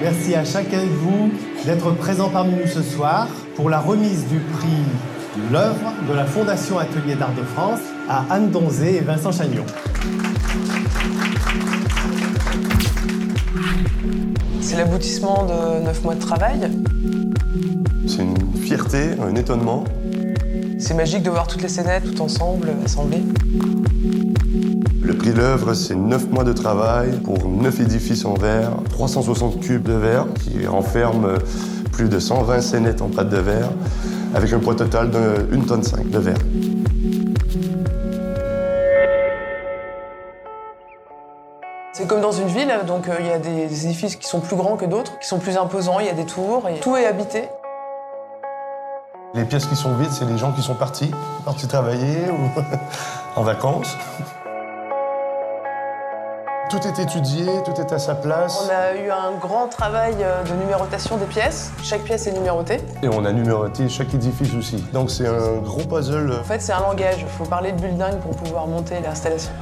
Merci à chacun de vous d'être présent parmi nous ce soir pour la remise du prix de l'œuvre de la Fondation Atelier d'Art de France à Anne Donzé et Vincent Chagnon. C'est l'aboutissement de 9 mois de travail. C'est une fierté, un étonnement. C'est magique de voir toutes les scénettes tout ensemble, assemblées. Le prix de l'œuvre, c'est 9 mois de travail pour 9 édifices en verre, 360 cubes de verre qui renferment plus de 120 scénettes en pâte de verre avec un poids total de 1,5 tonne de verre. C'est comme dans une ville, donc il y a des édifices qui sont plus grands que d'autres, qui sont plus imposants, il y a des tours, et tout est habité. Les pièces qui sont vides, c'est les gens qui sont partis travailler ou en vacances. Tout est étudié, tout est à sa place. On a eu un grand travail de numérotation des pièces. Chaque pièce est numérotée. Et on a numéroté chaque édifice aussi. Donc c'est un gros puzzle. En fait, c'est un langage. Il faut parler de building pour pouvoir monter l'installation.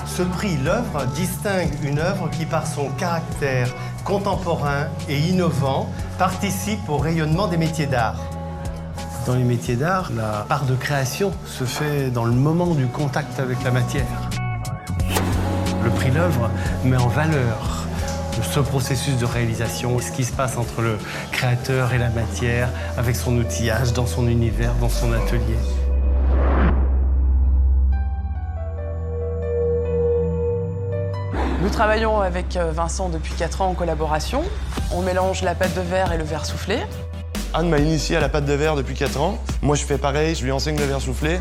Ce prix, l'œuvre, distingue une œuvre qui, par son caractère contemporain et innovant, participe au rayonnement des métiers d'art. Dans les métiers d'art, la part de création se fait dans le moment du contact avec la matière. Le prix l'œuvre met en valeur ce processus de réalisation, ce qui se passe entre le créateur et la matière, avec son outillage, dans son univers, dans son atelier. Nous travaillons avec Vincent depuis 4 ans en collaboration. On mélange la pâte de verre et le verre soufflé. Anne m'a initié à la pâte de verre depuis 4 ans. Moi, je fais pareil, je lui enseigne le verre soufflé.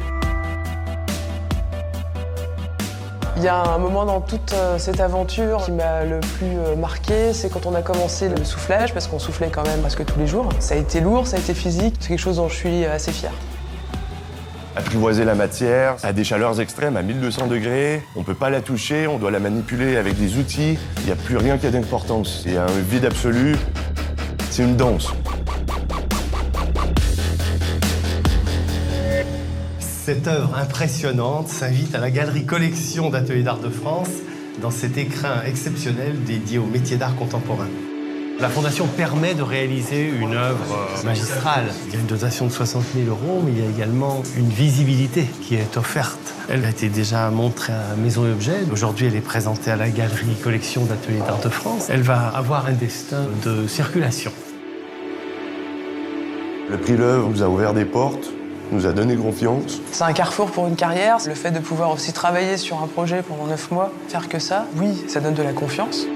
Il y a un moment dans toute cette aventure qui m'a le plus marqué, c'est quand on a commencé le soufflage, parce qu'on soufflait quand même presque tous les jours. Ça a été lourd, ça a été physique, c'est quelque chose dont je suis assez fière. Apprivoiser la matière à des chaleurs extrêmes, à 1200 degrés. On ne peut pas la toucher, on doit la manipuler avec des outils. Il n'y a plus rien qui a d'importance. Il y a un vide absolu. C'est une danse. Cette œuvre impressionnante s'invite à la Galerie Collection d'Atelier d'Art de France dans cet écrin exceptionnel dédié aux métiers d'art contemporains. La Fondation permet de réaliser une œuvre magistrale. Il y a une dotation de 60 000 €, mais il y a également une visibilité qui est offerte. Elle a été déjà montrée à Maison et Objets. Aujourd'hui, elle est présentée à la Galerie Collection d'Atelier d'Art de France. Elle va avoir un destin de circulation. Le prix l'œuvre nous a ouvert des portes, nous a donné confiance. C'est un carrefour pour une carrière. Le fait de pouvoir aussi travailler sur un projet pendant 9 mois, faire que ça, oui, ça donne de la confiance.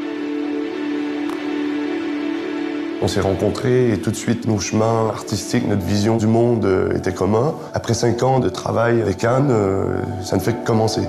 On s'est rencontrés et tout de suite, nos chemins artistiques, notre vision du monde étaient communs. Après 5 ans de travail avec Anne, ça ne fait que commencer.